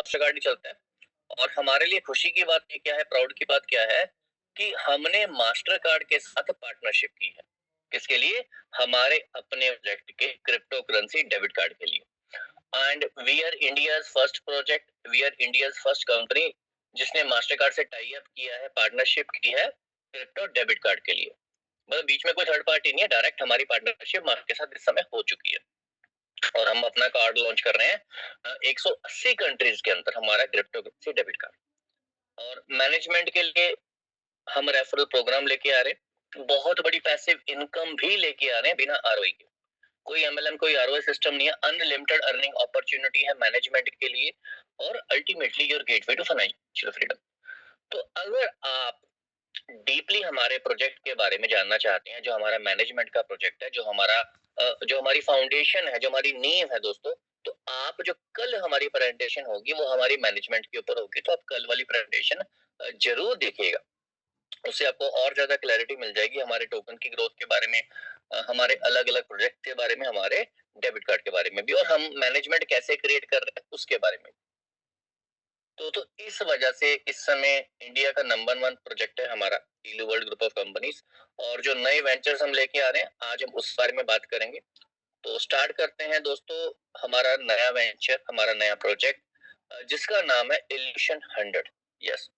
Mastercard ही चलता है। और हमारे लिए खुशी की बात ये क्या है, प्राउड की बात क्या है कि हमने मास्टरकार्ड के साथ पार्टनरशिप की है। किसके लिए? हमारे अपने प्रोजेक्ट के क्रिप्टो करेंसी डेबिट कार्ड के लिए। And we are India's first project, we are India's first company जिसने मास्टरकार्ड से टाई अप किया है, पार्टनरशिप की है क्रिप्टो डेबिट कार्ड के लिए। मतलब बीच में कोई थर्ड पार्टी नहीं है, डायरेक्ट हमारी पार्टनरशिप मार्केट के साथ इस समय हो चुकी है और हम अपना कार्ड लॉन्च कर रहे हैं 180 कंट्रीज के अंदर हमारा क्रिप्टो करेंसी डेबिट कार्ड। और मैनेजमेंट के लिए हम रेफरल प्रोग्राम लेके आ रहे हैं, बहुत बड़ी पैसिव इनकम भी लेके आ रहे हैं बिना आरओई के। कोई एमएलएम कोई आरओई सिस्टम नहीं है, अनलिमिटेड अर्निंग अपॉर्चुनिटी है मैनेजमेंट के लिए और ultimately your gateway to financial freedom. तो अगर आप डीपली हमारे प्रोजेक्ट के बारे में जानना चाहते हैं, जो हमारा मैनेजमेंट का प्रोजेक्ट है, जो हमारी फाउंडेशन है, जो हमारी नींव है दोस्तों, तो आप जो कल हमारी प्रेजेंटेशन होगी वो हमारी मैनेजमेंट के ऊपर होगी, तो आप कल वाली प्रेजेंटेशन जरूर देखिएगा। उससे आपको और ज्यादा क्लैरिटी मिल जाएगी हमारे टोकन की ग्रोथ के बारे में, हमारे अलग अलग प्रोजेक्ट के बारे में, हमारे डेबिट कार्ड के बारे में भी, और हम मैनेजमेंट कैसे क्रिएट कर रहे हैं उसके बारे में। तो इस वजह से इस समय इंडिया का नंबर 1 प्रोजेक्ट है हमारा इलू वर्ल्ड ग्रुप ऑफ कंपनीज। और जो नए वेंचर्स हम लेके आ रहे हैं आज हम उस बारे में बात करेंगे। तो स्टार्ट करते हैं दोस्तों हमारा नया वेंचर, हमारा नया प्रोजेक्ट जिसका नाम है इल्यूशन 100। यस,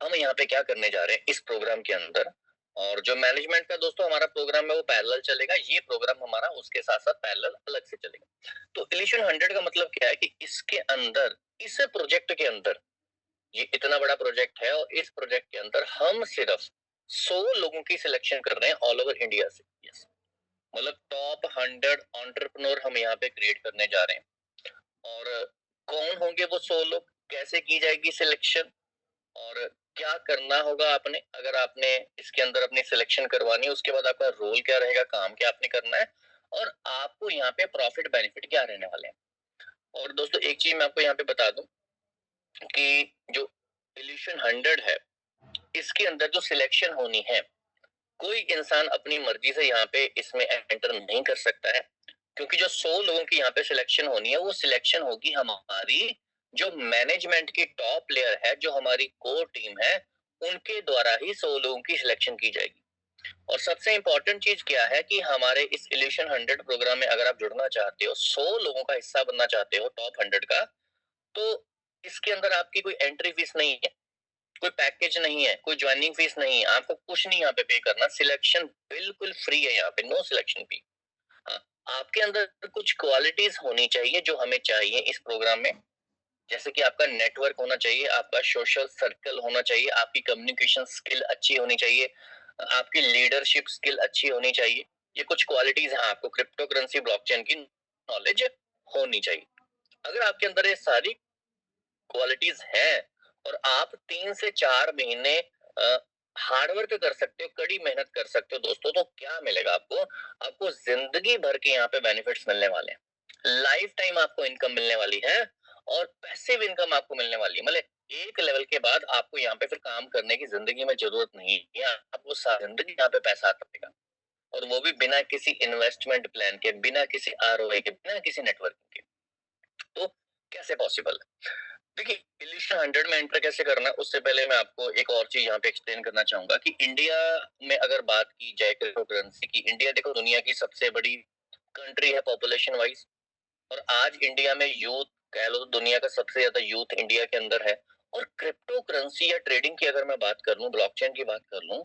हम यहाँ पे क्या करने जा रहे हैं इस प्रोग्राम के अंदर, और जो मैनेजमेंट का दोस्तों हमारा प्रोग्राम है वो पैरेलल चलेगा, ये प्रोग्राम हमारा उसके साथ साथ पैरेलल अलग से चलेगा। तो इल्यूशन 100 का मतलब क्या है कि इसके अंदर, इस प्रोजेक्ट के अंदर, ये इतना बड़ा प्रोजेक्ट है और इस प्रोजेक्ट के अंदर हम सिर्फ 100 लोगों की सिलेक्शन कर रहे हैं ऑल ओवर इंडिया से। यस, मतलब टॉप 100 एंटरप्रेन्योर हम यहाँ पे क्रिएट करने जा रहे हैं। और कौन होंगे वो 100 लोग, कैसे की जाएगी सिलेक्शन, और क्या करना होगा आपने अगर आपने इसके अंदर अपनी सिलेक्शन करवानी है, उसके बाद आपका रोल क्या रहेगा, काम क्या आपने करना है, और आपको यहाँ पे प्रॉफिट बेनिफिट क्या रहने वाले हैं। और दोस्तों एक चीज मैं आपको यहाँ पे बता दूं कि जो इल्यूशन 100 है इसके अंदर जो सिलेक्शन होनी है, कोई इंसान अपनी मर्जी से यहाँ पे इसमें एंटर नहीं कर सकता है, क्योंकि जो 100 लोगों की यहाँ पे सिलेक्शन होनी है वो सिलेक्शन होगी हमारी जो मैनेजमेंट की टॉप लेयर है, जो हमारी कोर टीम है, उनके द्वारा ही 100 लोगों की सिलेक्शन की जाएगी। और सबसे इंपॉर्टेंट चीज क्या है कि हमारे इस इल्यूशन 100 प्रोग्राम में अगर आप जुड़ना चाहते हो, 100 लोगों का हिस्सा बनना चाहते हो टॉप 100 का, तो इसके अंदर आपकी कोई एंट्री फीस नहीं है, कोई पैकेज नहीं है, कोई ज्वाइनिंग फीस नहीं है, आपको कुछ नहीं यहाँ पे करना, सिलेक्शन बिल्कुल फ्री है यहाँ पे, नो सिलेक्शन फी। हाँ, आपके अंदर कुछ क्वालिटीज होनी चाहिए जो हमें चाहिए इस प्रोग्राम में, जैसे कि आपका नेटवर्क होना चाहिए, आपका सोशल सर्कल होना चाहिए, आपकी कम्युनिकेशन स्किल अच्छी होनी चाहिए, आपकी लीडरशिप स्किल अच्छी होनी चाहिए। ये कुछ क्वालिटीज हैं, आपको क्रिप्टो करेंसी ब्लॉकचेन की नॉलेज होनी चाहिए। अगर आपके अंदर ये सारी क्वालिटीज हैं और आप 3 से 4 महीने हार्डवर्क कर सकते हो, कड़ी मेहनत कर सकते हो दोस्तों, तो क्या मिलेगा आपको? आपको जिंदगी भर के यहाँ पे बेनिफिट्स मिलने वाले हैं, लाइफ टाइम आपको इनकम मिलने वाली है और पैसिव इनकम आपको मिलने वाली है। मतलब एक लेवल के बाद आपको यहाँ पे फिर काम करने की जिंदगी में जरूरत नहीं है, आपको सारी जिंदगी यहाँ पे पैसा आता रहेगा, और वो भी बिना किसी इन्वेस्टमेंट प्लान के, बिना किसी आरओआई के, बिना किसी नेटवर्किंग के। तो कैसे पॉसिबल है? देखिए, इल्यूशन 100 में एंटर कैसे करना है उससे पहले मैं आपको एक और चीज यहाँ पे एक्सप्लेन करना चाहूंगा कि इंडिया में अगर बात की जाए क्रिप्टो करेंसी की, इंडिया देखो दुनिया की सबसे बड़ी कंट्री है पॉपुलेशन वाइज, और आज इंडिया में यूथ, कह लो तो दुनिया का सबसे ज्यादा यूथ इंडिया के अंदर है। और क्रिप्टो करेंसी या ट्रेडिंग की अगर मैं बात कर लूं, ब्लॉकचेन की बात कर लूं,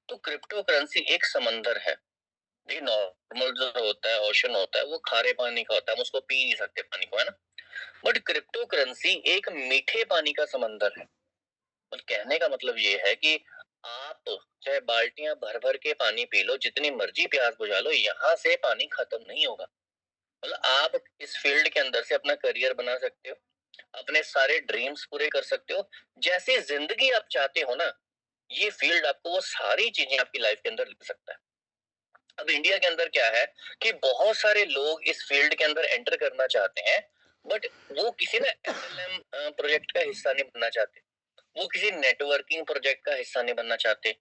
तो क्रिप्टो करेंसी एक समंदर है। ये नॉर्मल जो होता है ओशन होता है वो खारे पानी का होता है, हम उसको पी नहीं सकते पानी को, है ना। बट क्रिप्टो करेंसी एक मीठे पानी का समंदर है। और कहने का मतलब ये है कि आप चाहे बाल्टियां भर भर के पानी पी लो, जितनी मर्जी प्यास बुझा लो, यहाँ से पानी खत्म नहीं होगा। मतलब आप इस फील्ड के अंदर से अपना करियर बना सकते हो, अपने सारे ड्रीम्स पूरे कर सकते हो, जैसी जिंदगी आप चाहते हो ना, ये फील्ड आपको वो सारी चीजें आपकी लाइफ के अंदर ले सकता है। अब इंडिया के अंदर क्या है कि बहुत सारे लोग इस फील्ड के अंदर एंटर करना चाहते हैं, बट वो किसी ना एमएलएम प्रोजेक्ट का हिस्सा नहीं बनना चाहते, वो किसी नेटवर्किंग प्रोजेक्ट का हिस्सा नहीं बनना चाहते।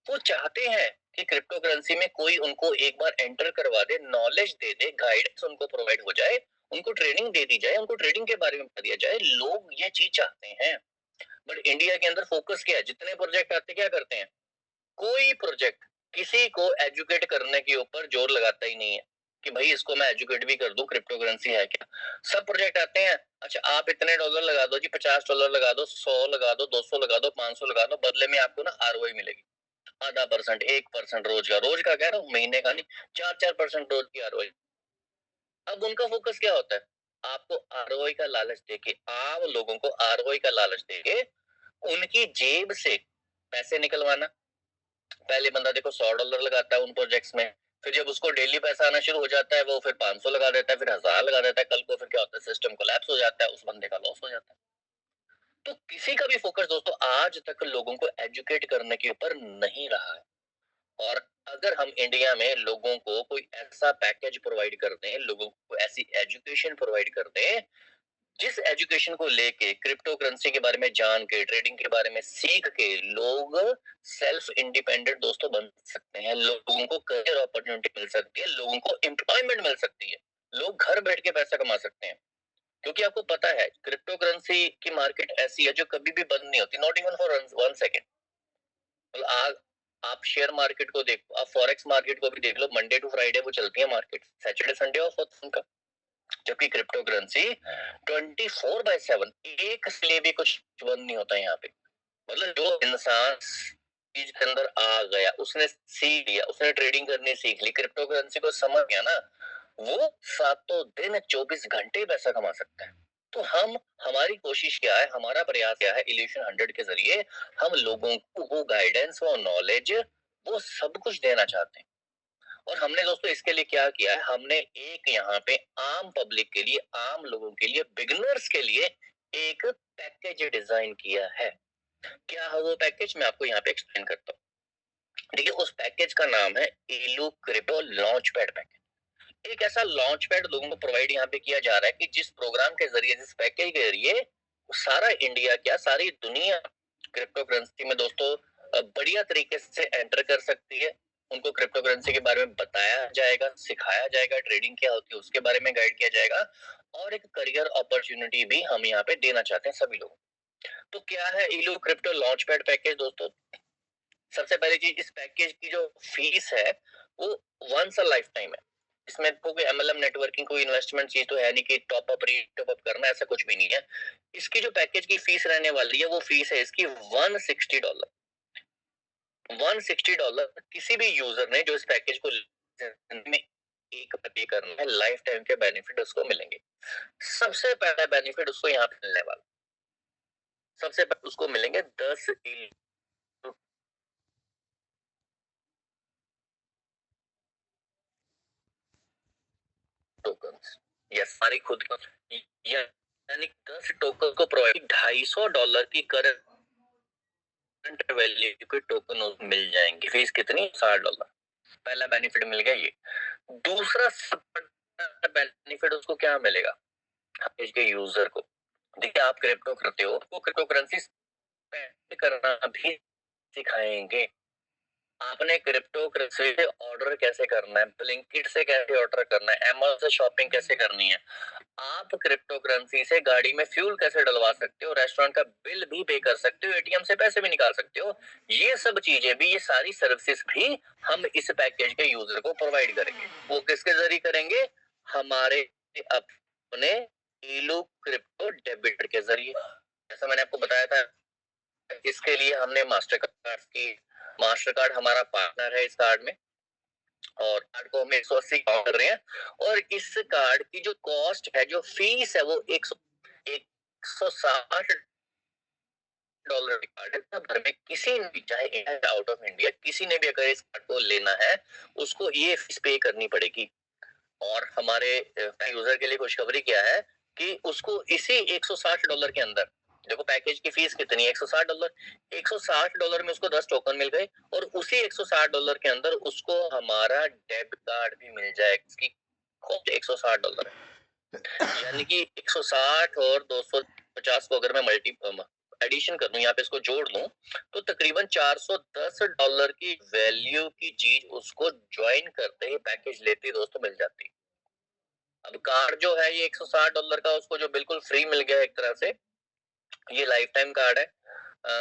वो चाहते हैं कि क्रिप्टो करेंसी में कोई उनको एक बार एंटर करवा दे, नॉलेज दे दे, गाइडेंस उनको प्रोवाइड हो जाए, उनको ट्रेनिंग दे दी जाए, उनको ट्रेडिंग के बारे में बता दिया जाए। लोग ये चीज चाहते हैं। बट इंडिया के अंदर फोकस क्या है, जितने प्रोजेक्ट आते क्या करते हैं, कोई प्रोजेक्ट किसी को एजुकेट करने के ऊपर जोर लगाता ही नहीं है कि भाई इसको मैं एजुकेट भी कर दूं क्रिप्टो करेंसी है क्या। सब प्रोजेक्ट आते हैं, अच्छा आप इतने डॉलर लगा दो जी, $50 लगा दो, 100 लगा दो, 200 लगा दो, 500 लगा दो, बदले में आपको ना आरओआई मिलेगी। ½ %, 1% रोज का कह रहा हूँ, महीने का नहीं, 4% रोज की आरओआई। अब उनका फोकस क्या होता है, आपको आरओआई का लालच देके, आम लोगों को आरओआई का लालच देके उनकी जेब से पैसे निकलवाना। पहले बंदा देखो $100 लगाता है उन प्रोजेक्ट्स में, फिर जब उसको डेली पैसा आना शुरू हो जाता है वो फिर 500 लगा देता है, फिर 1000 लगा देता है, कल को फिर क्या होता है, सिस्टम कोलैप्स हो जाता है, उस बंदे का लॉस हो जाता है। तो किसी का भी फोकस दोस्तों आज तक लोगों को एजुकेट करने के ऊपर नहीं रहा है। और अगर हम इंडिया में लोगों को कोई ऐसा पैकेज प्रोवाइड कर दें, लोगों को ऐसी एजुकेशन प्रोवाइड कर दें, जिस एजुकेशन को लेके क्रिप्टो करेंसी के बारे में जान के, ट्रेडिंग के बारे में सीख के लोग सेल्फ इंडिपेंडेंट दोस्तों बन सकते हैं, लोगों को करियर अपॉर्चुनिटी मिल सकती है, लोगों को एम्प्लॉयमेंट मिल सकती है, लोग घर बैठ के पैसा कमा सकते हैं। क्योंकि आपको पता है क्रिप्टो करेंसी की मार्केट ऐसी है जो कभी भी बंद नहीं होती, नॉट इवन फॉर 1 सेकेंड। मतलब आप शेयर मार्केट को देखो, आप फॉरेक्स मार्केट को भी देख लो, मंडे टू फ्राइडे वो चलती है मार्केट, सैटरडे संडे ऑफ होता है उनका। जबकि क्रिप्टो करेंसी 24/7, एक से लिए भी कुछ बंद नहीं होता यहाँ पे। मतलब जो इंसान चीज के अंदर आ गया, उसने सीख लिया, उसने ट्रेडिंग करनी सीख ली, क्रिप्टो करेंसी को समझ गया ना, वो 7 दिन 24 घंटे पैसा कमा सकता है। तो हमारी कोशिश क्या है, हमारा प्रयास क्या है, इल्यूशन 100 के जरिए हम लोगों को वो गाइडेंस, वो नॉलेज, वो सब कुछ देना चाहते हैं। और हमने दोस्तों इसके लिए क्या किया है, हमने एक यहाँ पे आम पब्लिक के लिए, आम लोगों के लिए, बिगिनर्स के लिए एक पैकेज डिजाइन किया है। क्या है वो पैकेज, मैं आपको यहाँ पे एक्सप्लेन करता हूँ। देखिए उस पैकेज का नाम है इलू क्रिप्टो लॉन्च पैड पैकेज। एक ऐसा लॉन्च पैड लोगों को प्रोवाइड यहाँ पे किया जा रहा है कि जिस प्रोग्राम के जरिए, जिस पैकेज के जरिए सारा इंडिया क्या, सारी दुनिया क्रिप्टो करेंसी में दोस्तों बढ़िया तरीके से एंटर कर सकती है। उनको क्रिप्टो करेंसी के बारे में बताया जाएगा, सिखाया जाएगा, ट्रेडिंग क्या होती है उसके बारे में गाइड किया जाएगा, और एक करियर अपॉर्चुनिटी भी हम यहाँ पे देना चाहते हैं सभी लोगों। तो क्या है इलू क्रिप्टो लॉन्च पैड पैकेज दोस्तों। सबसे पहली चीज, इस पैकेज की जो फीस है वो वंस अ लाइफ टाइम है। इसमें कोई एमएलएम नेटवर्किंग, कोई इन्वेस्टमेंट चीज तो है नहीं कि टॉप अप रीटॉप अप करना, ऐसा कुछ भी नहीं है। इसकी जो पैकेज की फीस रहने वाली है वो फीस है इसकी $160। $160 किसी भी यूजर ने जो इस पैकेज को में एक पे करना है, लाइफ टाइम के बेनिफिट उसको मिलेंगे। सबसे पहला बेनिफिट उसको यहाँ पे मिलने वाला, सबसे पहले उसको मिलेंगे 10 टोकन, या सारी खुद का, यानी 10 टोकन को प्रोवाइड $250 की करंट वैल्यू के टोकन मिल जाएंगे। फीस कितनी, $60। पहला बेनिफिट मिल गया ये। दूसरा बेनिफिट उसको क्या मिलेगा, के यूजर को, देखिए आप क्रिप्टो करते हो, आपको क्रिप्टो करेंसी स्पेंड करना भी सिखाएंगे। आपने क्रिप्टो करेंसी से ऑर्डर कैसे करना है, ब्लिंकिट से कैसे ऑर्डर करना है, अमेज़न से शॉपिंग कैसे करनी है, आप क्रिप्टो करेंसी से गाड़ी में फ्यूल कैसे डलवा सकते हो, रेस्टोरेंट का बिल भी पे कर सकते हो, एटीएम से पैसे भी निकाल सकते हो। ये सब चीजें भी, ये सारी सर्विसेज भी हम इस पैकेज के यूजर को प्रोवाइड करेंगे। वो किसके जरिए करेंगे, हमारे अपने इलू क्रिप्टो डेबिट के जरिए। जैसा मैंने आपको बताया था, इसके लिए हमने मास्टर कार्ड हमारा पार्टनर है इस कार्ड में, और कार्ड को हम 180 कर रहे हैं। और इस कार्ड की जो कॉस्ट है, जो फीस है, वो 160 कार्ड है। भर में किसी ने भी, चाहे इंडिया आउट ऑफ इंडिया, किसी ने भी अगर इस कार्ड को लेना है उसको ये फीस पे करनी पड़ेगी। और हमारे यूजर के लिए खुशखबरी क्या है कि उसको इसी $160 के अंदर, देखो पैकेज की फीस कितनी है, $160, $160 में उसको 10 टोकन मिल गए, और उसी $160 के अंदर उसको हमारा डेबिट कार्ड भी मिल जाएगा। इसकी कॉस्ट $160 है। यानी कि 160 और 250 को अगर मैं मल्टी एडिशन कर दूं, यहाँ पे इसको जोड़ लूं, तो तकरीबन $410 की वैल्यू की चीज उसको ज्वाइन करते ही, पैकेज लेते ही दोस्तों मिल जाती है। अब कार्ड जो है ये $160 का उसको जो बिल्कुल फ्री मिल गया एक तरह से, ये लाइफ टाइम कार्ड है।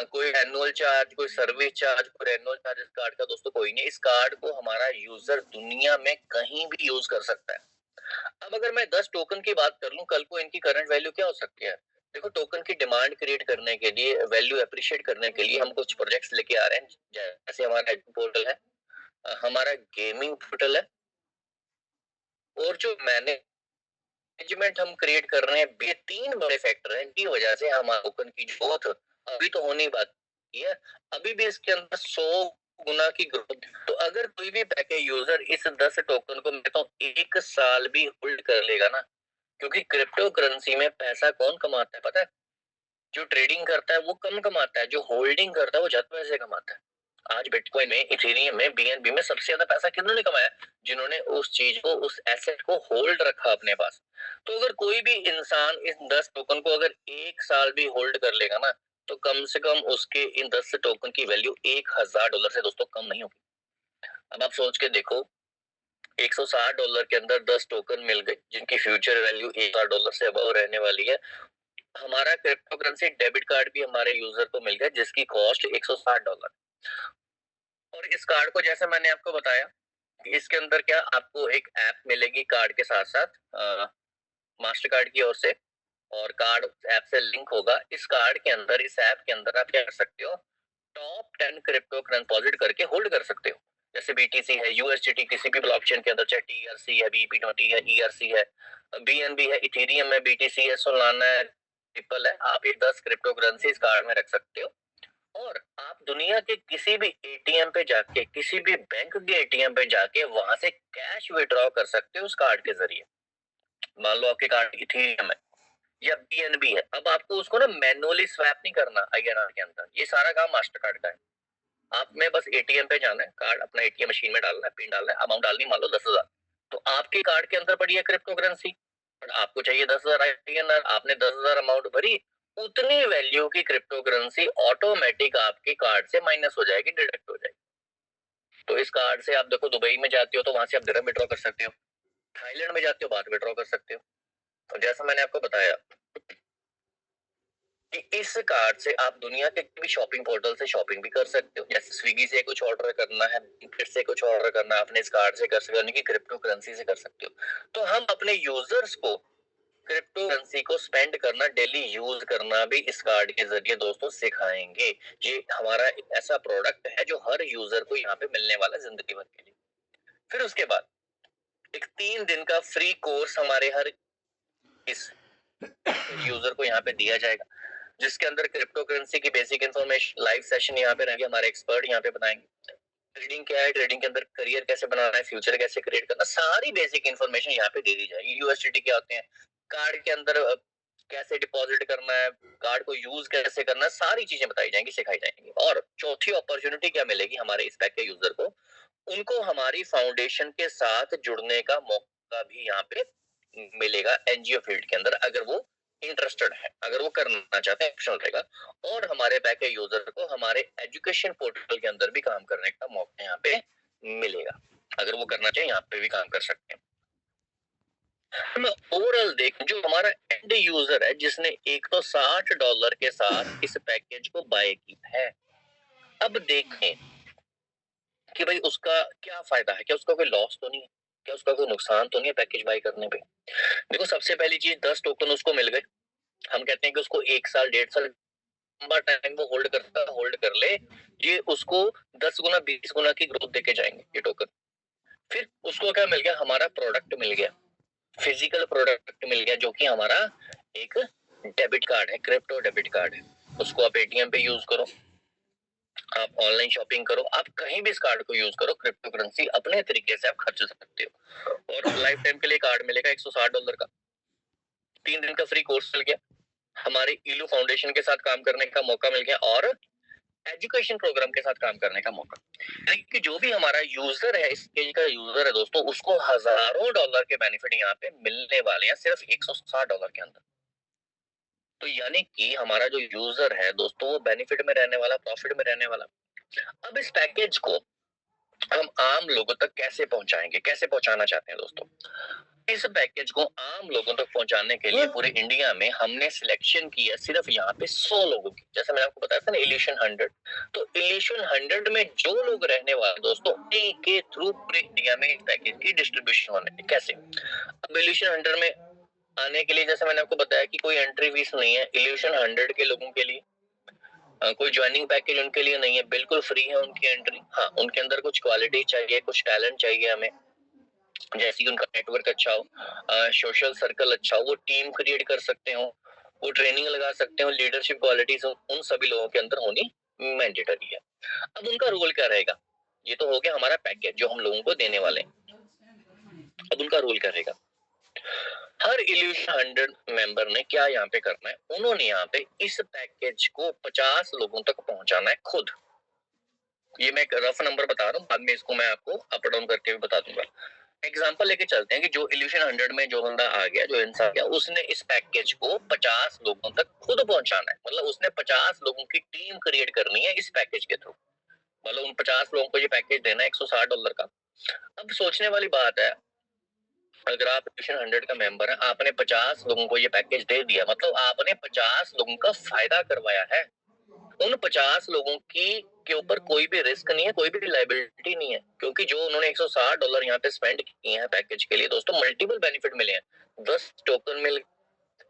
कोई एनुअल चार्ज, कोई सर्विस चार्ज, कोई एनुअल चार्ज इस कार्ड का दोस्तों कोई नहीं। इस कार्ड को हमारा यूजर दुनिया में कहीं भी यूज कर सकता है। अब अगर मैं 10 टोकन की बात कर लूं, कल को इनकी करंट वैल्यू क्या हो सकती है? देखो, टोकन की डिमांड क्रिएट करने के लिए, वैल्यू अप्रिशिएट करने के लिए हम कुछ प्रोजेक्ट्स लेके आ रहे हैं, जैसे हमारा पोर्टल है, हमारा गेमिंग पोर्टल है, और जो मैनेजमेंट हम क्रिएट कर रहे हैं, ये 3 बड़े फैक्टर हैं इनकी वजह से हमारा टोकन की ग्रोथ अभी तो होनी बाकी है। अभी भी इसके अंदर 100 गुना की ग्रोथ। तो अगर कोई भी पैकेज यूजर इस 10 टोकन को मैं तो 1 साल भी होल्ड कर लेगा ना, क्योंकि क्रिप्टो करेंसी में पैसा कौन कमाता है पता है? जो ट्रेडिंग करता है वो कम कमाता है, जो होल्डिंग करता है वो ज्यादा पैसे कमाता है। आज बिटकॉइन में, इथेरियम में, बीएनबी में सबसे ज्यादा पैसा किन्होंने कमाया? जिन्होंने उस चीज को, उस एसेट को होल्ड रखा अपने पास। तो अगर कोई भी इंसान इस 10 टोकन को अगर 1 साल भी होल्ड कर लेगा ना, तो कम से कम उसके इन 10 टोकन की वैल्यू $1000 से दोस्तों कम नहीं होगी। अब आप सोच के देखो, $160 के अंदर 10 टोकन मिल गए जिनकी फ्यूचर वैल्यू $1000 से अबव रहने वाली है। हमारा क्रिप्टो करेंसी डेबिट कार्ड भी हमारे यूजर को मिल गया जिसकी कॉस्ट $160। और इस कार्ड को जैसे मैंने आपको बताया कि इसके अंदर क्या आपको एक ऐप मिलेगी कार्ड के साथ साथ, मास्टर कार्ड की ओर से, और कार्ड ऐप से लिंक होगा। इस कार्ड के अंदर, इस ऐप के अंदर आप क्या कर सकते हो? टॉप 10 क्रिप्टो डिपॉजिट करके होल्ड कर सकते हो। जैसे बीटीसी है, यूएसडीटी किसी भी ब्लॉकचेन के अंदर, चाहे टीआरसी है, बीपी20 है, ईआरसी है, बीएनबी है, इथेरियम है, बीटीसी है, सोलाना है, रिपल है, आप ये 10 क्रिप्टो करेंसी इस कार्ड में रख सकते हो। और आप दुनिया के किसी भी एटीएम पे जाके, किसी भी बैंक के एटीएम पे जाके वहां से कैश विड्रॉ कर सकते हो उस कार्ड के जरिए। मान लो आपके कार्ड इथेरियम है या बीएनबी है, अब आपको उसको ना मैनुअली स्वैप नहीं करना आईएनआर के अंदर, ये सारा काम मास्टर कार्ड का है। आप में बस एटीएम पे जाना है, कार्ड अपना एटीएम मशीन में डालना है, पिन डालना है, अमाउंट डालनी, मान लो 10,000, तो आपके कार्ड के अंदर पड़ी है क्रिप्टो करेंसी, बट आपको चाहिए 10,000 आईएनआर, आपने 10,000 अमाउंट भरी, उतनी वैल्यू की क्रिप्टो करेंसी ऑटोमेटिक आपके कार्ड से माइनस हो जाएगी, डिडक्ट हो जाएगी। तो इस कार्ड से आप देखो, दुबई में जाते हो तो वहां से आप दिरहम विड्रॉ कर सकते हो, थाईलैंड में जाते हो बात विड्रॉ कर सकते हो। और जैसा मैंने आपको बताया कि इस कार्ड से आप दुनिया के भी शॉपिंग पोर्टल से शॉपिंग भी कर सकते हो। जैसे स्विगी से कुछ ऑर्डर करना है, ब्लिंकिट से कुछ ऑर्डर करना है, अपने इस कार्ड से कर सकते हो, यानी कि क्रिप्टो करेंसी से कर सकते हो। तो हम अपने यूजर्स को क्रिप्टो करेंसी को स्पेंड करना, डेली यूज करना भी इस कार्ड के जरिए दोस्तों सिखाएंगे। ये हमारा ऐसा प्रोडक्ट है जो हर यूजर को यहाँ पे मिलने वाला जिंदगी भर के लिए। फिर उसके बाद एक 3 दिन का फ्री कोर्स हमारे हर इस यूजर को यहाँ पे दिया जाएगा, जिसके अंदर क्रिप्टो करेंसी की बेसिक इन्फॉर्मेशन, लाइव सेशन यहाँ पे रहेंगे, हमारे एक्सपर्ट यहाँ पे बताएंगे ट्रेडिंग क्या है, ट्रेडिंग के अंदर करियर कैसे बनाना है, फ्यूचर कैसे क्रिएट करना, सारी बेसिक इन्फॉर्मेशन यहाँ पे दे दी जाएगी। यूएसडीटी क्या होते हैं, कार्ड के अंदर कैसे डिपॉजिट करना है, कार्ड को यूज कैसे करना है, सारी चीजें बताई जाएंगी, सिखाई जाएंगी। और चौथी अपॉर्चुनिटी क्या मिलेगी हमारे इस पैक के यूजर को? उनको हमारी फाउंडेशन के साथ जुड़ने का मौका भी यहाँ पे मिलेगा एनजीओ फील्ड के अंदर, अगर वो इंटरेस्टेड है, अगर वो करना चाहते हैं, ऑप्शनल रहेगा। और हमारे बैक के यूजर को हमारे एजुकेशन पोर्टल के अंदर भी काम करने का मौका यहाँ पे मिलेगा, अगर वो करना चाहे यहाँ पे भी काम कर सकते हैं। हम ओवरऑल देख, जो हमारा एंड यूजर है जिसने $160 के साथ इस पैकेज को बाय किया है, अब देखें कि भाई उसका क्या फायदा है, क्या उसका कोई लॉस तो नहीं है, क्या उसका कोई नुकसान तो नहीं है पैकेज बाय करने पे? देखो, सबसे पहली चीज, 10 टोकन उसको मिल गए। हम कहते हैं कि उसको 1 साल 1.5 साल लंबा टाइम वो होल्ड कर ले, ये उसको 10 गुना 20 गुना की ग्रोथ देके जाएंगे ये टोकन। फिर उसको क्या मिल गया? हमारा प्रोडक्ट मिल गया, फिजिकल प्रोडक्ट मिल गया, जो कि हमारा एक डेबिट कार्ड है, क्रिप्टो डेबिट कार्ड है। उसको आप एटीएम पे यूज करो, आप ऑनलाइन शॉपिंग करो, आप कहीं भी इस कार्ड को यूज करो, क्रिप्टो करेंसी अपने तरीके से आप खर्च सकते हो। और लाइफ टाइम के लिए कार्ड मिलेगा $160 का, 3 दिन का फ्री कोर्स मिल गया, हमारे इलू फाउंडेशन के साथ काम करने का मौका मिल गया, और एजुकेशन प्रोग्राम के साथ काम करने का मौका। यानी कि जो भी हमारा यूजर है, इस पेज का यूजर है दोस्तों, उसको हजारों डॉलर के बेनिफिट यहाँ पे मिलने वाले हैं सिर्फ $160 के अंदर। तो यानी कि हमारा जो यूजर है दोस्तों, वो बेनिफिट में रहने वाला, प्रॉफिट में रहने वाला। अब इस पैकेज को हम आम लोगों तक कैसे पहुंचाएंगे, कैसे पहुंचाना चाहते हैं दोस्तों? इस पैकेज को आम लोगों तक पहुंचाने के लिए पूरे इंडिया में हमने सिलेक्शन किया सिर्फ यहाँ पे 100 लोगों की। जैसे मैंने आपको बताया था ना इल्यूशन 100, तो इल्यूशन 100 में जो लोग रहने वाले दोस्तों के थ्रू पूरे इंडिया में इस पैकेज की डिस्ट्रीब्यूशन होने। कैसे? अब इल्यूशन 100 में आने के लिए जैसे मैंने आपको बताया कि कोई एंट्री फीस नहीं है इल्यूशन 100 के लोगों के लिए। कोई ज्वाइनिंग पैकेज उनके लिए नहीं है, बिल्कुल फ्री है उनकी एंट्री। हाँ, उनके अंदर कुछ क्वालिटी चाहिए, कुछ टैलेंट चाहिए हमें, जैसे कि उनका नेटवर्क अच्छा हो, सोशल सर्कल अच्छा हो, वो टीम क्रिएट कर सकते हो, वो ट्रेनिंग लगा सकते हो, लीडरशिप क्वालिटीज उन सभी लोगों के अंदर होनी मैंडेटरी है। अब उनका रोल क्या रहेगा? ये तो हो गया हमारा पैकेज जो हम लोगों को देने वाले हैं। अब उनका रोल क्या रहेगा? हर इल्यूशन 100 मेंबर ने क्या यहाँ पे करना है? उन्होंने यहाँ पे इस पैकेज को 50 लोगों तक पहुंचाना है खुद। ये मैं एक रफ नंबर बता रहा हूँ, बाद में इसको मैं आपको अप डाउन करके भी बता दूंगा। एग्जाम्पल लेके चलते हैं कि जो इल्यूशन 100 में जो बंदा आ गया, जो इंसान गया, उसने इस पैकेज को 50 लोगों तक खुद पहुंचाना है। मतलब उसने 50 लोगों की टीम क्रिएट करनी है इस पैकेज के थ्रू। मतलब उन 50 लोगों को ये पैकेज देना है $160 का। अब सोचने वाली बात है, अगर आप इल्यूशन 100 का मेंबर है, आपने 50 लोगों को ये पैकेज दे दिया, मतलब आपने 50 लोगों का फायदा करवाया है। उन 50 लोगों की के ऊपर कोई भी रिस्क नहीं है, कोई भी लाइबिलिटी नहीं है, क्योंकि जो उन्होंने $160 यहाँ पे स्पेंड किए हैं पैकेज के लिए दोस्तों, मल्टीपल बेनिफिट मिले हैं। 10 टोकन मिल,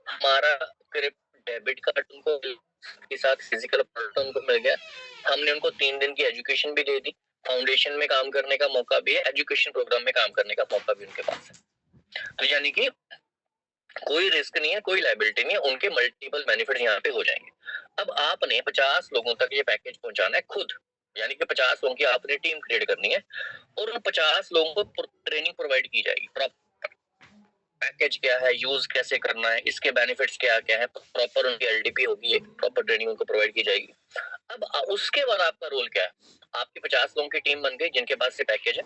हमारा क्रिप्टो डेबिट कार्ड उनको के साथ फिजिकल प्रोडक्ट उनको मिल गया। हमने उनको 3 दिन की एजुकेशन भी दे दी, फाउंडेशन में काम करने का मौका भी है, एजुकेशन प्रोग्राम में काम करने का मौका भी उनके पास है। तो यानी कि कोई रिस्क नहीं है, कोई लायबिलिटी नहीं है, उनके मल्टीपल बेनिफिट यहाँ पे हो जाएंगे। अब आपने 50 लोगों तक ये पैकेज पहुंचाना है खुद, यानी कि 50 लोगों की आपने टीम क्रिएट करनी है और उन 50 लोगों को ट्रेनिंग प्रोवाइड की जाएगी। पैकेज क्या है, यूज कैसे करना है, इसके बेनिफिट्स क्या क्या है, प्रॉपर उनकी एलडीपी होगी, प्रॉपर ट्रेनिंग उनको प्रोवाइड की जाएगी। अब उसके बाद आपका रोल क्या है? आपकी 50 लोगों की टीम बन गई जिनके पास से पैकेज है,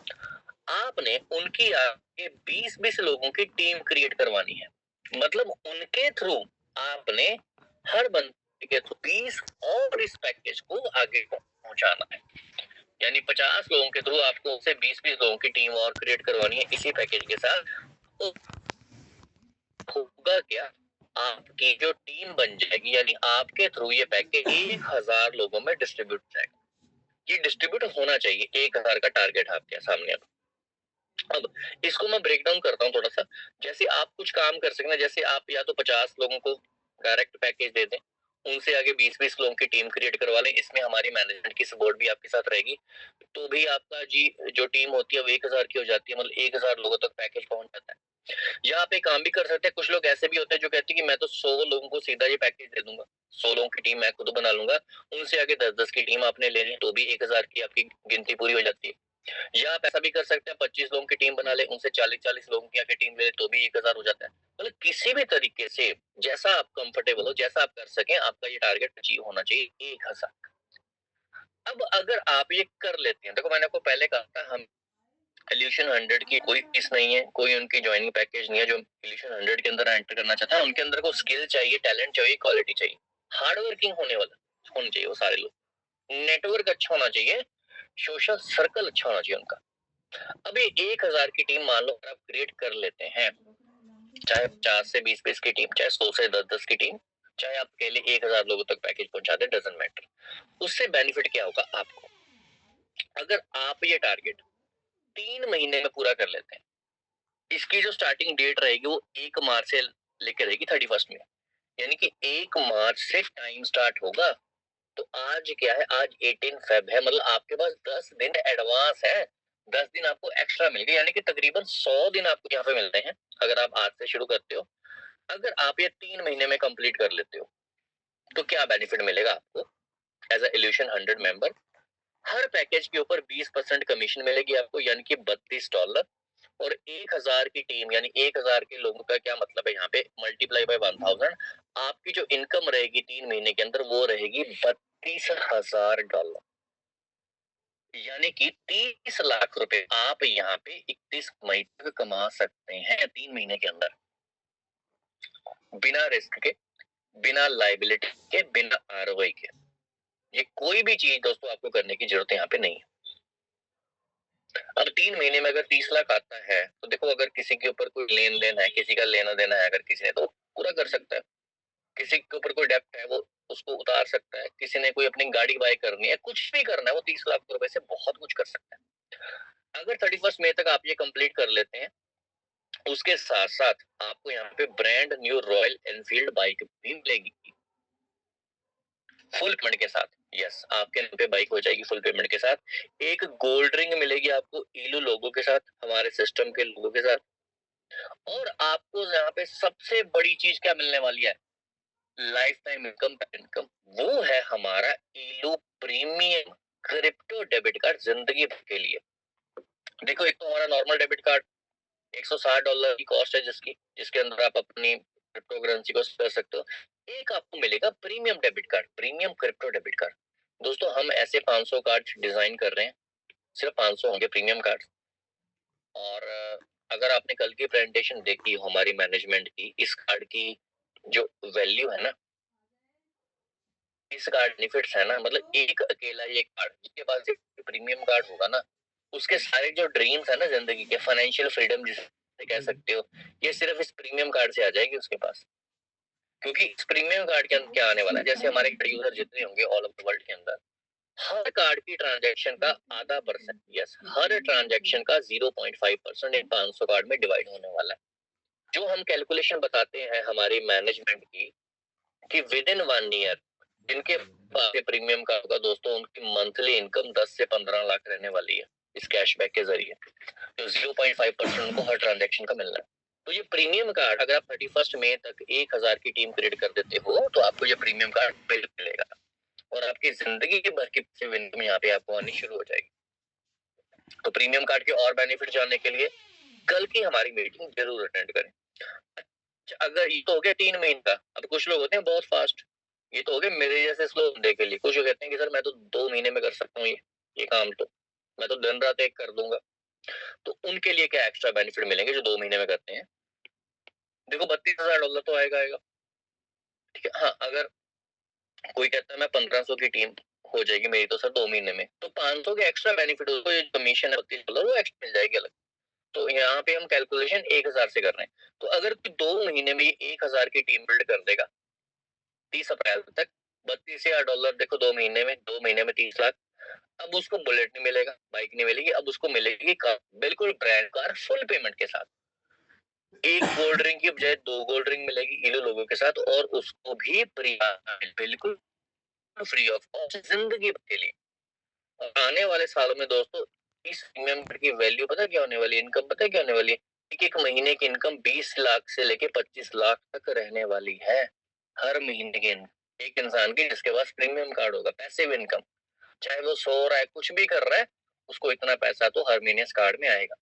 आपने उनकी आगे 20-20 लोगों की टीम क्रिएट करवानी है। मतलब उनके थ्रू आपने हर बंदे के थ्रू 20 और इस पैकेज को आगे पहुंचाना है। यानी 50 लोगों के थ्रू आपको उसे 20-20 लोगों की टीम और क्रिएट करवानी है इसी पैकेज के साथ। तो होगा क्या, आपकी जो टीम बन जाएगी, यानी आपके थ्रू ये पैकेज 1000 लोगों में डिस्ट्रीब्यूट जाएगा। ये डिस्ट्रीब्यूट होना चाहिए, 1000 का टारगेट आपके सामने। अब इसको मैं ब्रेक डाउन करता हूँ थोड़ा सा। जैसे आप कुछ काम कर सकते हैं, जैसे आप या तो 50 लोगों को डायरेक्ट पैकेज दे दें, उनसे आगे 20-20 लोगों की टीम क्रिएट करवा लें, इसमें हमारी मैनेजमेंट की सपोर्ट भी आपके साथ रहेगी, तो भी आपका जी जो टीम होती है वो 1000 की हो जाती है, मतलब 1000 लोगों तक पैकेज पहुंच जाता है। या आप एक काम भी कर सकते हैं, कुछ लोग ऐसे भी होते हैं जो कहते हैं कि मैं तो 100 लोगों को सीधा ये पैकेज दे दूंगा, 100 लोगों की टीम मैं खुद बना लूंगा, उनसे आगे 10-10 की टीम आपने लेनी, तो भी 1000 की आपकी गिनती पूरी हो जाती है। या आप ऐसा भी कर सकते हैं, 25 लोगों की टीम बना ले, उनसे 40-40 लोगों की आगे टीम ले, तो भी 1000 हो जाता है। मतलब किसी भी तरीके से जैसा आप कंफर्टेबल हो, जैसा आप कर सकें, आपका ये टारगेट अचीव होना चाहिए 1000। अब अगर आप ये कर लेते हैं, देखो मैंने आपको पहले कहा था हम इल्यूशन 100 की कोई फीस नहीं है, कोई उनकी ज्वाइनिंग पैकेज नहीं है। जो इल्यूशन 100 के अंदर एंटर करना चाहता है, उनके अंदर को स्किल चाहिए, टैलेंट चाहिए, क्वालिटी चाहिए, हार्ड वर्किंग होने चाहिए वो सारे लोग, नेटवर्क अच्छा होना चाहिए, सोशल सर्कल अच्छा होना चाहिए उनका। अभी 1000 की टीम मान लो आप क्रिएट कर लेते हैं, चाहे 50 से 20-20 की टीम, चाहे 100 से 10-10 की टीम, चाहे आप अकेले 1000 लोगों तक पैकेज पहुंचा दे, डजंट मैटर। उससे बेनिफिट क्या होगा आपको? अगर आप ये टारगेट 3 महीने में पूरा कर लेते हैं, इसकी जो स्टार्टिंग डेट रहेगी वो 1 मार्च से लेकर रहेगी 31 में, यानी कि 1 मार्च से टाइम स्टार्ट होगा। तो आज क्या है, आज 18 फेब है, मतलब आपके पास 10 दिन एडवांस है, 10 दिन आपको एक्स्ट्रा मिल गए, यानी कि तकरीबन 100 दिन आपको यहाँ पे मिलते हैं अगर आप आज से शुरू करते हो। अगर आप ये 3 महीने में कंप्लीट कर लेते हो, तो क्या बेनिफिट मिलेगा आपको एज अ इल्यूशन 100 मेंबर? हर पैकेज के ऊपर 20% कमीशन मिलेगी आपको, यानी कि $32। और 1000 की टीम, यानी 1000 के लोगों का क्या मतलब है, यहाँ पे मल्टीप्लाई बाय 1000, आपकी जो इनकम रहेगी 3 महीने के अंदर वो रहेगी $32,000, यानी कि 30 लाख रुपए आप यहाँ पे 31 मई तक कमा सकते हैं 3 महीने के अंदर, बिना रिस्क के, बिना लाइबिलिटी के, बिना आरओआई के। ये कोई भी चीज दोस्तों आपको करने की जरूरत यहाँ पे नहीं है। अब 3 महीने में अगर 30 लाख आता है तो देखो, अगर किसी के ऊपर कोई लेन देन है, किसी का लेना देना है, अगर किसी ने, तो पूरा कर सकता है। किसी के ऊपर कोई डेप्ट है, वो उसको उतार सकता है। किसी ने कोई अपनी गाड़ी बाय करनी है, कुछ भी करना है, वो 30 लाख रुपए से बहुत कुछ कर सकता है। अगर 31 मई तक आप ये कंप्लीट कर लेते हैं, उसके साथ साथ आपको यहाँ पे brand new royal Enfield bike भी मिलेगी फुल पेमेंट के साथ। यस, आपके नाम पे बाइक हो जाएगी फुल पेमेंट के साथ। एक गोल्ड रिंग मिलेगी आपको ईलू लोगों के साथ, हमारे सिस्टम के लोगों के साथ। और आपको यहाँ पे सबसे बड़ी चीज क्या मिलने वाली है, लाइफ टाइम इनकम। वो है हमारा ILU premium crypto debit card, जिंदगी भर के लिए। देखो, एक तो हमारा नॉर्मल डेबिट कार्ड $160 की कॉस्ट है, जिसके अंदर आप अपनी क्रिप्टो करेंसी को कर सकते हो। एक आपको मिलेगा premium debit card, premium crypto debit card. दोस्तों, हम ऐसे 500 कार्ड डिजाइन कर रहे हैं, सिर्फ 500 होंगे प्रीमियम कार्ड। और अगर आपने कल की प्रेजेंटेशन देखी हो हमारी मैनेजमेंट की, इस कार्ड की जो वैल्यू है ना, इस कार्ड बेनिफिट्स है ना, मतलब एक अकेला ये कार्ड, जिसके पास एक प्रीमियम कार्ड होगा ना, उसके सारे जो ड्रीम्स है ना जिंदगी के, फाइनेंशियल फ्रीडम जिसे कह सकते हो, ये सिर्फ इस प्रीमियम कार्ड से आ जाएगी उसके पास। क्योंकि इस प्रीमियम कार्ड के अंदर क्या आने वाला है, जैसे हमारे यूजर जितने होंगे ऑल ओवर द वर्ल्ड के अंदर, हर कार्ड की ट्रांजैक्शन का आधा परसेंट, यस, हर ट्रांजैक्शन का 0.5% इन 500 कार्ड में डिवाइड होने वाला है। जो हम कैलकुलेशन बताते हैं हमारी मैनेजमेंट की, कि विद इन 1 ईयर जिनके पास प्रीमियम का होगा दोस्तों, उनकी मंथली इनकम 10 से 15 लाख रहने वाली है इस कैशबैक के जरिए। तो 0.5% उनको हर ट्रांजेक्शन का मिलना है। तो ये प्रीमियम कार्ड अगर आप 31 मई तक 1000 की टीम क्रिएट कर देते हो, तो आपको ये प्रीमियम कार्ड बिल मिलेगा और आपकी जिंदगी भर की इनकम यहाँ पे आपको आनी शुरू हो जाएगी। तो प्रीमियम कार्ड के और बेनिफिट जानने के लिए कल की हमारी मीटिंग जरूर अटेंड करें। अगर ये तो हो गया 3 महीने का। अब कुछ लोग होते हैं बहुत फास्ट, ये तो हो गया मेरे जैसे स्लो बंदे के लिए। कुछ लोग कहते हैं कि सर मैं तो 2 महीने में कर सकता हूँ ये काम, तो मैं तो दिन रात एक कर दूंगा। तो उनके लिए क्या एक्स्ट्रा बेनिफिट मिलेंगे जो 2 महीने में करते हैं? देखो, $32,000 तो आएगा। ठीक है, हाँ, अगर कोई कहता है मैं 1500 की टीम हो जाएगी मेरी तो सर 2 महीने में, तो 500 के एक्स्ट्रा बेनिफिट, उसको जो कमीशन है $32 वो एक्स्ट्रा मिल जाएगी अलग। तो यहाँ पे हम कैलकुलेशन 1000 से कर रहे हैं। तो अगर 2 महीने में 1000 की टीम बिल्ड कर देगा 30 अप्रैल तक, $32,000, देखो 2 महीने में 30 लाख। अब उसको बुलेट नहीं मिलेगा, बाइक नहीं मिलेगी, अब उसको मिलेगी कार, बिल्कुल ब्रांड कार, फुल पेमेंट के साथ। एक गोल्ड रिंग की बजाय 2 गोल्ड रिंग मिलेगी इन लोगों के साथ, और उसको भी बिल्कुल फ्री ऑफ कॉस्ट जिंदगी भर के लिए। और आने वाले सालों में दोस्तों, इस प्रीमियम की वैल्यू पता क्या होने वाली है, इनकम पता क्या होने वाली है? एक महीने की इनकम 20 लाख से लेके 25 लाख तक रहने वाली है, हर महीने की इनकम एक इंसान की जिसके पास प्रीमियम कार्ड होगा। पैसिव इनकम, चाहे वो सो रहा है, कुछ भी कर रहा है, उसको इतना पैसा तो हर महीने इस कार्ड में आएगा।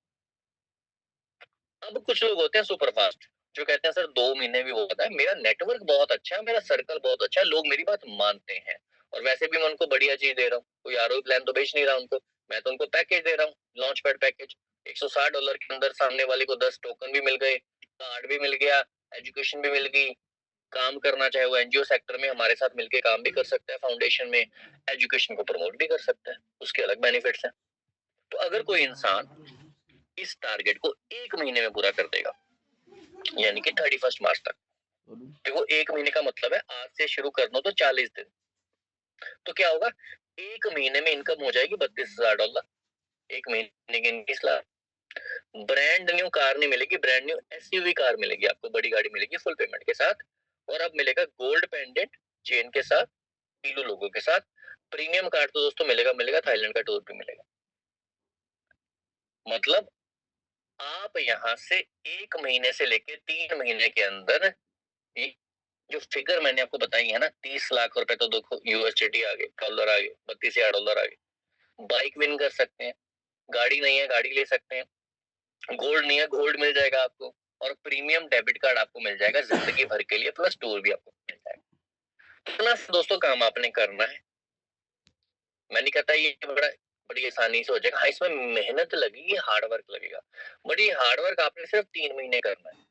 अब कुछ लोग होते हैं सुपर फास्ट, जो कहते हैं सर 2 महीने भी होता है, मेरा नेटवर्क बहुत अच्छा है, मेरा सर्कल बहुत अच्छा है, लोग मेरी बात मानते हैं, और वैसे भी मैं उनको बढ़िया चीज दे रहा हूँ, कोई आरओई प्लान तो बेच नहीं रहा उनको, मैं तो उनको पैकेज दे रहा हूँ, लॉन्च पैड पैकेज। $160 के अंदर सामने वाले को 10 टोकन भी मिल गए, कार्ड भी मिल गया, एजुकेशन भी मिल गई। काम करना चाहे वो एनजीओ सेक्टर में हमारे साथ मिलके काम भी कर सकता है, फाउंडेशन में एजुकेशन को प्रमोट भी कर सकता है, उसके अलग बेनिफिट्स हैं। तो अगर कोई इंसान इस टारगेट को 1 महीने में पूरा कर देगा, यानी कि 31 मार्च तक, देखो 1 महीने का मतलब है आज से शुरू करना तो 40 दिन, तो क्या होगा, 1 महीने में इनकम हो जाएगी $32,000, 1 महीने की 29 लाख। ब्रांड न्यू कार नहीं मिलेगी, ब्रांड न्यू एसयूवी कार मिलेगी आपको, बड़ी गाड़ी मिलेगी फुल पेमेंट के साथ। और अब मिलेगा गोल्ड पेंडेंट चेन के साथ, टीलू लोगों के साथ। प्रीमियम कार्ड तो दोस्तों मिलेगा, थाईलैंड का टूर भी मिलेगा। मतलब आप यहाँ से 1 महीने से लेके 3 महीने के अंदर, ये जो फिगर मैंने आपको बताई है ना, 30 लाख रुपए, तो देखो यूएसडीटी आ गए, डॉलर आ गए, $32,000 आ गए। बाइक विन कर सकते हैं, गाड़ी नहीं है गाड़ी ले सकते हैं, गोल्ड नहीं है गोल्ड मिल जाएगा आपको, और प्रीमियम डेबिट कार्ड आपको मिल जाएगा जिंदगी भर के लिए, प्लस टूर भी आपको मिल जाएगा। इतना दोस्तों काम आपने करना है। मैं नहीं कहता ये बड़ी आसानी से हो जाएगा, हाँ इसमें मेहनत लगेगी, हार्डवर्क लगेगा, बट ये हार्डवर्क आपने सिर्फ 3 महीने करना है।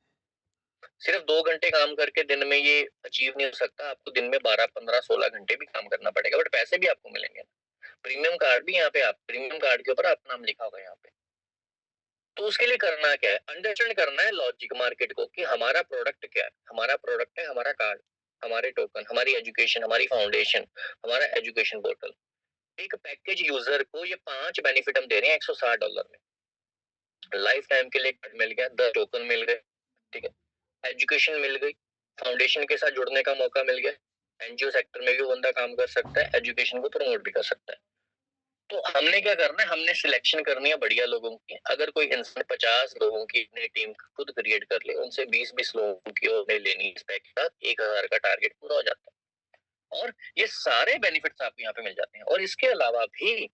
सिर्फ 2 घंटे काम करके दिन में ये अचीव नहीं हो सकता, आपको दिन में 12, 15, 16 घंटे भी काम करना पड़ेगा, बट पैसे भी आपको मिलेंगे। प्रीमियम कार्ड भी यहाँ पे आप प्रीमियम कार्ड के ऊपर आपका नाम लिखा होगा यहाँ पे। तो उसके लिए करना क्या है, अंडरस्टैंड करना है लॉजिक मार्केट को कि हमारा प्रोडक्ट क्या है। हमारा प्रोडक्ट है हमारा कार्ड, हमारे टोकन, हमारी एजुकेशन, हमारी फाउंडेशन, हमारा एजुकेशन पोर्टल। एक पैकेज यूजर को ये 5 बेनिफिट हम दे रहे हैं $160 में। लाइफ टाइम के लिए कार्ड मिल गया, 10 टोकन मिल गए, ठीक है, एजुकेशन मिल गई, फाउंडेशन के साथ जुड़ने का मौका मिल गया, एनजीओ सेक्टर में भी बंदा काम कर सकता है, एजुकेशन को प्रमोट भी कर सकता है। तो हमने क्या करना है, हमने सिलेक्शन करनी है बढ़िया लोगों की। अगर कोई इंसान 50 लोगों की अपनी टीम खुद क्रिएट कर ले, उनसे 20-20 लोगों की उन्हें लेनी, इस पैक के साथ 1000 का टारगेट पूरा हो जाता है और ये सारे बेनिफिट्स आपको यहाँ पे मिल जाते हैं। और इसके अलावा भी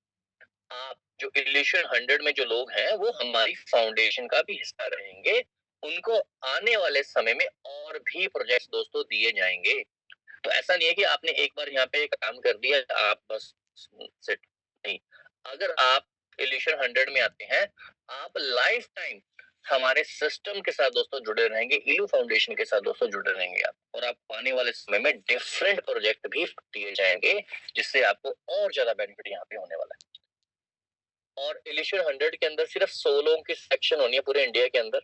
आप जो इल्यूशन 100 में जो लोग हैं वो हमारी फाउंडेशन का भी हिस्सा रहेंगे। उनको आने वाले समय में और भी प्रोजेक्ट्स दोस्तों दिए जाएंगे। तो ऐसा नहीं है कि आपने एक बार यहाँ पे काम कर दिया आप बस सेट नहीं। अगर आप इल्यूशन 100 में आते हैं, आप लाइफ टाइम हमारे सिस्टम के साथ दोस्तों जुड़े रहेंगे, इलू फाउंडेशन के साथ दोस्तों जुड़े रहेंगे आप, और आपको आने वाले समय में डिफरेंट प्रोजेक्ट भी दिए जाएंगे जिससे आपको और ज्यादा बेनिफिट यहाँ पे होने वाला है। और इल्यूशन 100 के अंदर सिर्फ 100 लोगों की सिलेक्शन होनी है पूरे इंडिया के अंदर,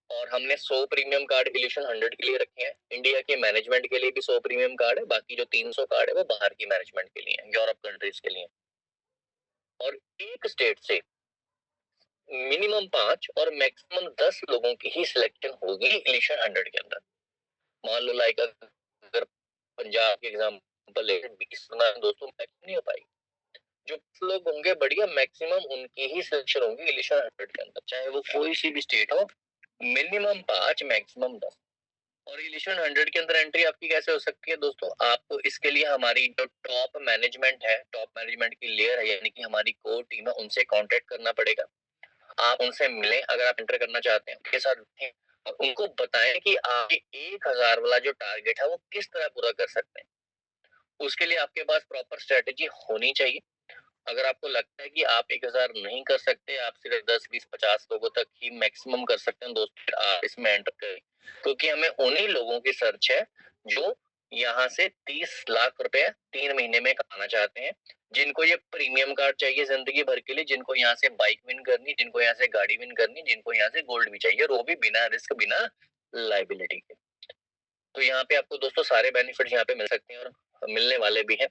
और हमने 100 प्रीमियम कार्ड इल्यूशन 100 के लिए रखे हैं। इंडिया के मैनेजमेंट के लिए भी 100 प्रीमियम कार्ड है, बाकी जो 300 कार्ड है वो बाहर की मैनेजमेंट के लिए, यूरोप कंट्रीज के लिए। और एक स्टेट से मिनिमम 5 और मैक्सिमम 10 लोगों की ही सिलेक्शन होगी इल्यूशन 100 के अंदर। मान लो लाइक अगर पंजाब के एग्जाम्पल ले, 20 दोस्तों नहीं हो पाएगी। जो लोग होंगे बढ़िया, मैक्सिमम उनकी ही सिलेक्शन होगी इल्यूशन 100 के अंदर, चाहे वो कोई सी भी स्टेट हो। Minimum 5 maximum 10। और इल्यूशन 100 के अंदर एंट्री आपकी कैसे हो सकती है दोस्तों, आपको इसके लिए हमारी जो टॉप मैनेजमेंट है, टॉप मैनेजमेंट की लेयर है, यानी कि हमारी कोर टीम है, उनसे कांटेक्ट करना पड़ेगा। आप उनसे मिलें अगर आप एंटर करना चाहते हैं, उनके साथ रहें और उनको बताएं कि आप 1000 वाला जो टारगेट है वो किस तरह पूरा कर सकते हैं। उसके लिए आपके पास प्रॉपर स्ट्रेटेजी होनी चाहिए। अगर आपको लगता है कि आप 1000 नहीं कर सकते, आप सिर्फ 10, 20, 50 लोगों तक ही मैक्सिमम कर सकते हैं दोस्तों, आप इसमें एंटर करें, क्योंकि हमें उन्हीं लोगों की सर्च है जो यहाँ से 30 लाख रुपए 3 महीने में कमाना चाहते हैं, जिनको ये प्रीमियम कार्ड चाहिए जिंदगी भर के लिए, जिनको यहाँ से बाइक विन करनी, जिनको यहाँ से गाड़ी विन करनी, जिनको यहाँ से गोल्ड भी चाहिए, और वो भी बिना रिस्क, बिना लाइबिलिटी के। तो यहाँ पे आपको दोस्तों सारे बेनिफिट यहाँ पे मिल सकते हैं और मिलने वाले भी हैं।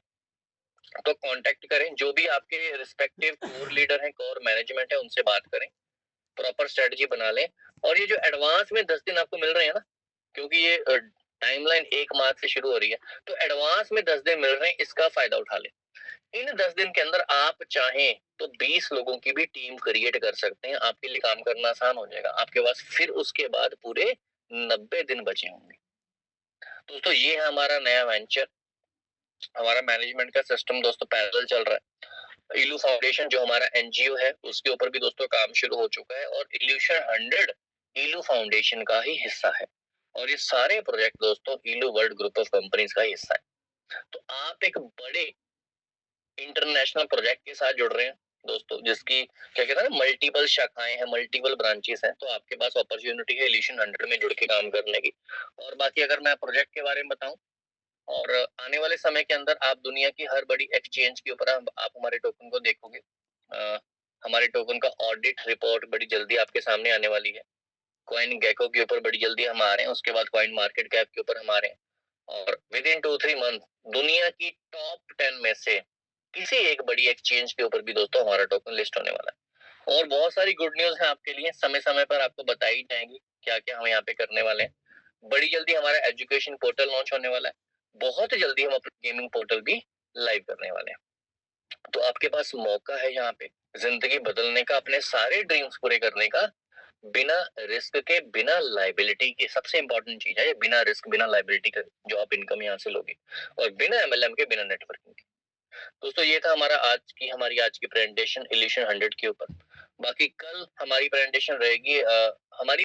तो कांटेक्ट करें, जो भी आपके रिस्पेक्टिव कोर लीडर हैं, कोर मैनेजमेंट है, उनसे बात करें, प्रॉपर स्ट्रेटजी बना लें। और ये जो एडवांस में 10 दिन आपको मिल रहे हैं ना, क्योंकि ये टाइमलाइन 1 मार्च से शुरू हो रही है, तो एडवांस में 10 दिन मिल रहे हैं, इसका फायदा उठा लें। इन 10 दिन के अंदर आप चाहें तो 20 लोगों की भी टीम क्रिएट कर सकते हैं, आपके लिए काम करना आसान हो जाएगा आपके पास। फिर उसके बाद पूरे 90 दिन बचे होंगे। दोस्तों ये है हमारा नया वेंचर, हमारा मैनेजमेंट का सिस्टम दोस्तों पैरेलल चल रहा है। इलू फाउंडेशन जो हमारा एनजीओ है उसके ऊपर भी दोस्तों काम शुरू हो चुका है, और इल्यूशन 100 इलू फाउंडेशन का ही हिस्सा है, और ये सारे प्रोजेक्ट दोस्तों इलू वर्ल्ड ग्रुप ऑफ कंपनीज का हिस्सा है। तो आप एक बड़े इंटरनेशनल प्रोजेक्ट के साथ जुड़ रहे हैं दोस्तों, जिसकी क्या कहते हैं ना, मल्टीपल शाखाएं हैं, मल्टीपल ब्रांचेस हैं। तो आपके पास अपॉर्चुनिटी है इल्यूशन 100 में जुड़ के काम करने की। और बाकी अगर मैं प्रोजेक्ट के बारे में बताऊं, और आने वाले समय के अंदर आप दुनिया की हर बड़ी एक्सचेंज के ऊपर आप हमारे टोकन को देखोगे। हमारे टोकन का ऑडिट रिपोर्ट बड़ी जल्दी आपके सामने आने वाली है। कॉइन गेको के ऊपर बड़ी जल्दी हम आ रहे हैं, उसके बाद कॉइन मार्केट कैप के ऊपर हम आ रहे हैं, और विद इन 2-3 मंथ दुनिया की टॉप 10 में से किसी एक बड़ी एक्सचेंज के ऊपर भी दोस्तों हमारा टोकन लिस्ट होने वाला है। और बहुत सारी गुड न्यूज है आपके लिए, समय समय पर आपको बताई जाएंगी क्या क्या हम यहाँ पे करने वाले हैं। बड़ी जल्दी हमारा एजुकेशन पोर्टल लॉन्च होने वाला है, बहुत जल्दी हम अपना गेमिंग पोर्टल भी लाइव करने वाले हैं। तो आपके पास मौका है यहाँ पे जिंदगी बदलने का, अपने सारे ड्रीम्स पूरे करने का, बिना रिस्क के, बिना लाइबिलिटी के। सबसे इंपॉर्टेंट चीज है बिना रिस्क, बिना लाइबिलिटी के जो आप इनकम यहाँ से लोगे, और बिना एमएलएम के, बिना नेटवर्किंग के। दोस्तों ये था हमारी आज की प्रेजेंटेशन इल्यूशन 100 के ऊपर। बाकी कल हमारी प्रेजेंटेशन रहेगी हमारी